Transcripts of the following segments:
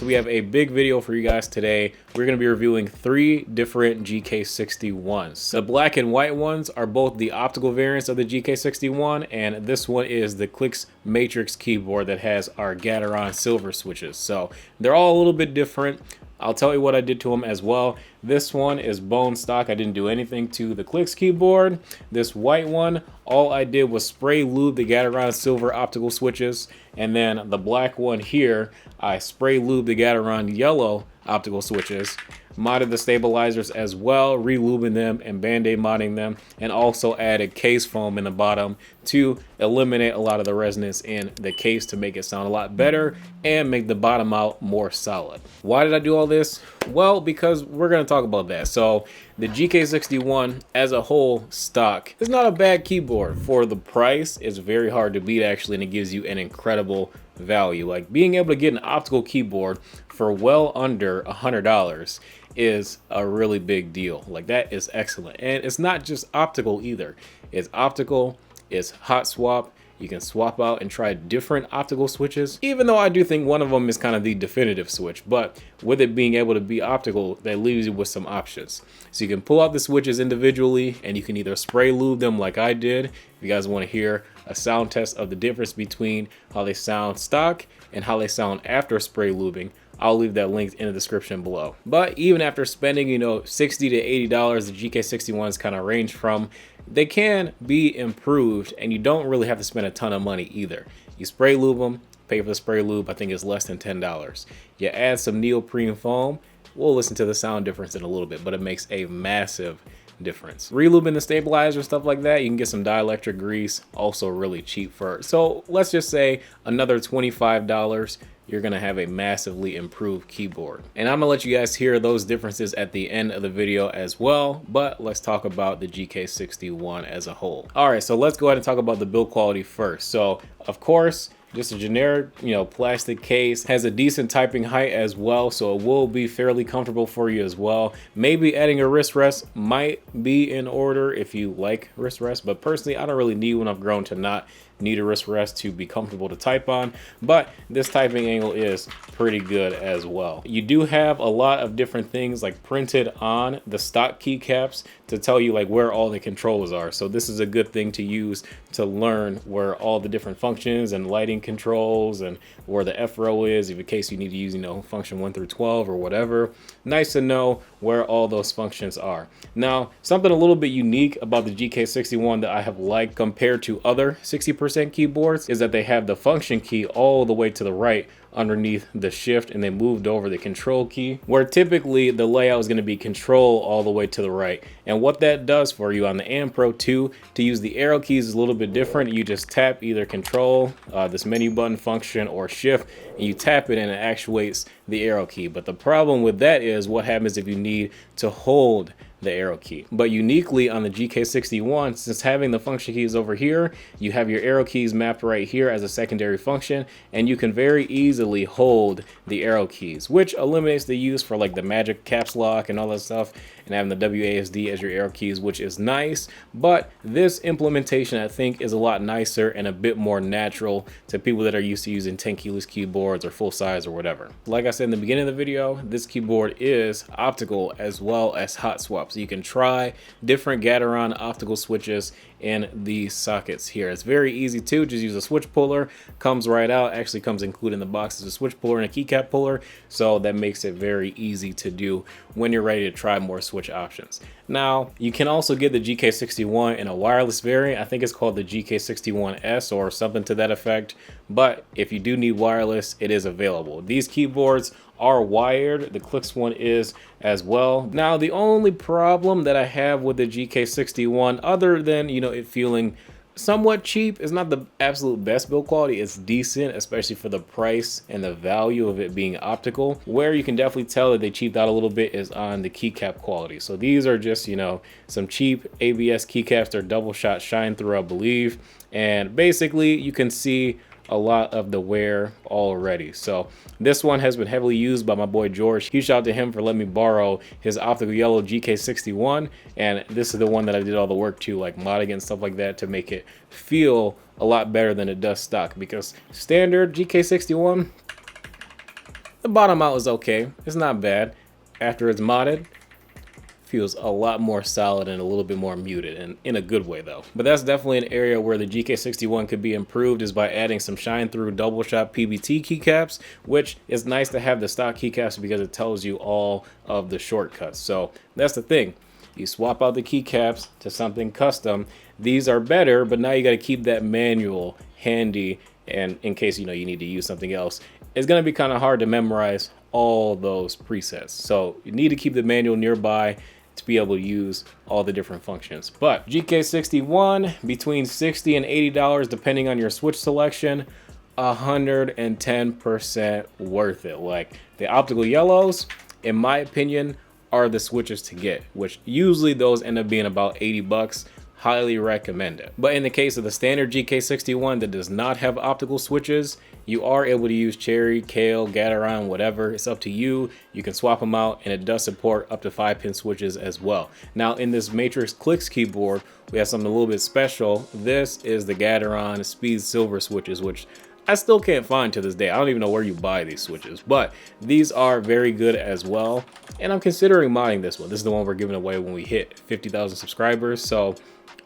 So we have a big video for you guys today. We're going to be reviewing 3 different GK61s. The black and white ones are both the optical variants of the GK61, and this one is the Clix Matrix keyboard that has our Gateron silver switches. So they're all a little bit different. I'll tell you what I did to them as well. This one is bone stock. I didn't do anything to the Clix keyboard. This white one, all I did was spray lube the Gateron silver optical switches. And then the black one here, I spray lube the Gateron yellow optical switches. Modded the stabilizers as well, re-lubing them and band-aid modding them, and also added case foam in the bottom to eliminate a lot of the resonance in the case to make it sound a lot better and make the bottom out more solid. Why did I do all this? Well, because we're going to talk about that. So the GK61 as a whole stock is not a bad keyboard. For the price, it's very hard to beat actually, and it gives you an incredible value. Like being able to get an optical keyboard for well under $100 is a really big deal. Like that is excellent. And it's not just optical either. It's optical, it's hot swap. You can swap out and try different optical switches, even though I do think one of them is kind of the definitive switch. But with it being able to be optical, that leaves you with some options. So you can pull out the switches individually, and you can either spray lube them like I did. If you guys want to hear a sound test of the difference between how they sound stock and how they sound after spray lubing, I'll leave that link in the description below. But even after spending, $60 to $80, the GK61s kind of range from, they can be improved, and you don't really have to spend a ton of money either. You spray lube them, pay for the spray lube, I think it's less than $10. You add some neoprene foam, we'll listen to the sound difference in a little bit, but it makes a massive difference. Relubing the stabilizer, stuff like that, you can get some dielectric grease, also really cheap for it. So let's just say another $25, you're gonna have a massively improved keyboard. And I'm gonna let you guys hear those differences at the end of the video as well, but let's talk about the GK61 as a whole. All right, so let's go ahead and talk about the build quality first. So of course, just a generic, plastic case, has a decent typing height as well, so it will be fairly comfortable for you as well. Maybe adding a wrist rest might be in order if you like wrist rest, but personally, I don't really need one. I've grown to not need a wrist rest to be comfortable to type on, but this typing angle is pretty good as well. You do have a lot of different things like printed on the stock keycaps to tell you like where all the controls are. So this is a good thing to use to learn where all the different functions and lighting controls and where the F row is, in case you need to use, function 1 through 12 or whatever. Nice to know where all those functions are. Now, something a little bit unique about the GK61 that I have liked compared to other 60% keyboards is that they have the function key all the way to the right underneath the shift, and they moved over the control key, where typically the layout is going to be control all the way to the right. And what that does for you on the AM Pro 2 to use the arrow keys is a little bit different. You just tap either control, this menu button function, or shift, and you tap it and it actuates the arrow key. But the problem with that is what happens if you need to hold the arrow key. But uniquely on the GK61, since having the function keys over here, you have your arrow keys mapped right here as a secondary function, and you can very easily hold the arrow keys, which eliminates the use for like the magic caps lock and all that stuff, and having the WASD as your arrow keys, which is nice. But this implementation I think is a lot nicer and a bit more natural to people that are used to using 10 keyless keyboards or full size or whatever. Like I said in the beginning of the video, this keyboard is optical as well as hot swap. So you can try different Gateron optical switches in these sockets here. It's very easy too. Just use a switch puller, comes right out. Actually comes included in the box as a switch puller and a keycap puller, so that makes it very easy to do when you're ready to try more switch options. Now you can also get the GK61 in a wireless variant. I think it's called the GK61S or something to that effect, but if you do need wireless, it is available. These keyboards are wired, the Clix one is as well. Now the only problem that I have with the GK61, other than it feeling somewhat cheap, is not the absolute best build quality. It's decent, especially for the price and the value of it being optical. Where you can definitely tell that they cheaped out a little bit is on the keycap quality. So these are just some cheap ABS keycaps. They're double shot shine through, I believe, and basically you can see a lot of the wear already. So this one has been heavily used by my boy George. Huge shout out to him for letting me borrow his optical yellow GK61, and this is the one that I did all the work to, like modding and stuff like that, to make it feel a lot better than it does stock, because standard GK61 The bottom out is okay. It's not bad. After it's modded, feels a lot more solid and a little bit more muted, and in a good way though. But that's definitely an area where the GK61 could be improved, is by adding some shine through double shot PBT keycaps, which is nice to have the stock keycaps because it tells you all of the shortcuts. So that's the thing. You swap out the keycaps to something custom. These are better, but now you got to keep that manual handy, and in case you need to use something else, it's going to be kind of hard to memorize all those presets. So you need to keep the manual nearby to be able to use all the different functions. But GK61, between $60 and $80 depending on your switch selection, 110% worth it. Like, the optical yellows, in my opinion, are the switches to get, which usually those end up being about 80 bucks. Highly recommend it. But in the case of the standard GK61 that does not have optical switches, you are able to use cherry, kale, Gateron, whatever. It's up to you. You can swap them out, and it does support up to 5-pin switches as well. Now in this Matrix Clix keyboard, we have something a little bit special. This is the Gateron Speed Silver switches, which I still can't find to this day. I don't even know where you buy these switches, but these are very good as well. And I'm considering modding this one. This is the one we're giving away when we hit 50,000 subscribers. So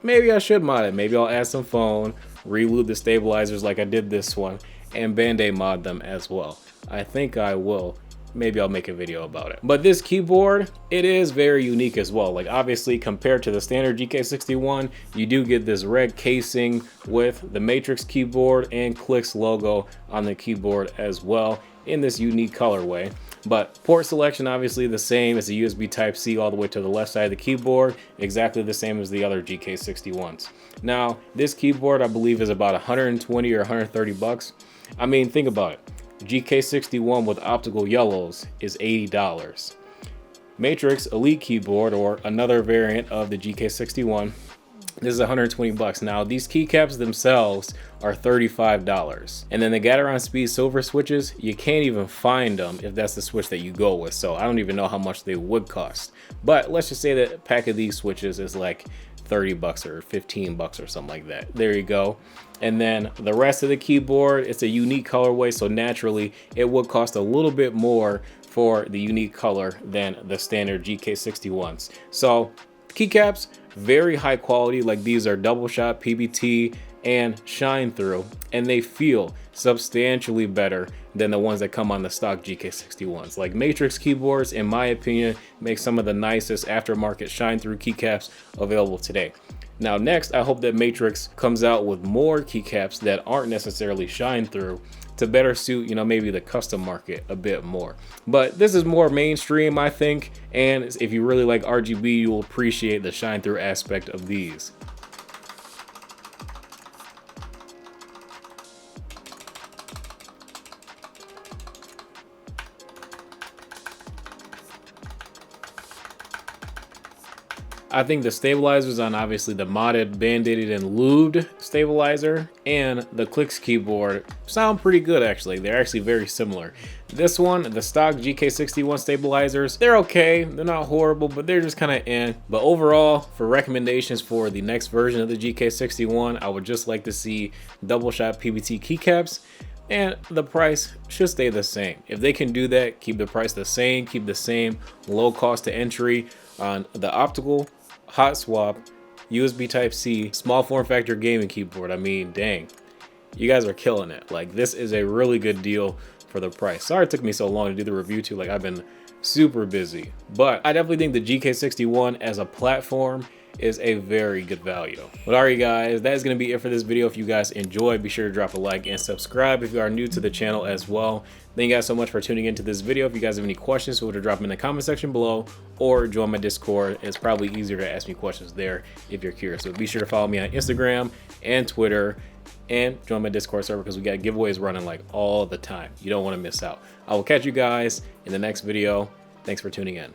maybe I should mod it. Maybe I'll add some foam, reload the stabilizers like I did this one, and Band-Aid mod them as well. I think I will. Maybe I'll make a video about it. But this keyboard, it is very unique as well. Like, obviously compared to the standard GK61, you do get this red casing with the Matrix keyboard and Clix logo on the keyboard as well in this unique colorway. But port selection obviously the same. It's a USB Type-C all the way to the left side of the keyboard, exactly the same as the other GK61s. Now, this keyboard I believe is about 120 or 130 bucks. I mean, think about it. GK61 with optical yellows is $80. Matrix Elite keyboard, or another variant of the GK61, this is 120 bucks. Now these keycaps themselves are $35. And then the Gateron Speed Silver switches, you can't even find them if that's the switch that you go with. So I don't even know how much they would cost. But let's just say that a pack of these switches is like 30 bucks or 15 bucks or something like that. There you go. And then the rest of the keyboard, it's a unique colorway, so naturally it would cost a little bit more for the unique color than the standard GK61s. So keycaps, very high quality. Like, these are double shot PBT and shine through, and they feel substantially better than the ones that come on the stock GK61s. Like, Matrix keyboards, in my opinion, make some of the nicest aftermarket shine through keycaps available today. Now next, I hope that Matrix comes out with more keycaps that aren't necessarily shine through to better suit, maybe the custom market a bit more. But this is more mainstream, I think, and if you really like RGB, you'll appreciate the shine through aspect of these. I think the stabilizers on obviously the modded, band-aided, and lubed stabilizer and the Clix keyboard sound pretty good actually. They're actually very similar. This one, the stock GK61 stabilizers, they're okay. They're not horrible, but they're just kind of eh. But overall, for recommendations for the next version of the GK61, I would just like to see double shot PBT keycaps, and the price should stay the same. If they can do that, keep the price the same, keep the same low cost to entry on the optical, hot swap, USB Type-C, small form factor gaming keyboard. I mean, dang, you guys are killing it. Like, this is a really good deal for the price. Sorry it took me so long to do the review too. Like, I've been super busy, but I definitely think the GK61 as a platform is a very good value. But alright guys, that is going to be it for this video. If you guys enjoyed, be sure to drop a like and subscribe if you are new to the channel as well. Thank you guys so much for tuning into this video. If you guys have any questions, feel free to drop them in the comment section below or join my Discord. It's probably easier to ask me questions there if you're curious. So be sure to follow me on Instagram and Twitter and join my Discord server because we got giveaways running like all the time. You don't want to miss out. I will catch you guys in the next video. Thanks for tuning in.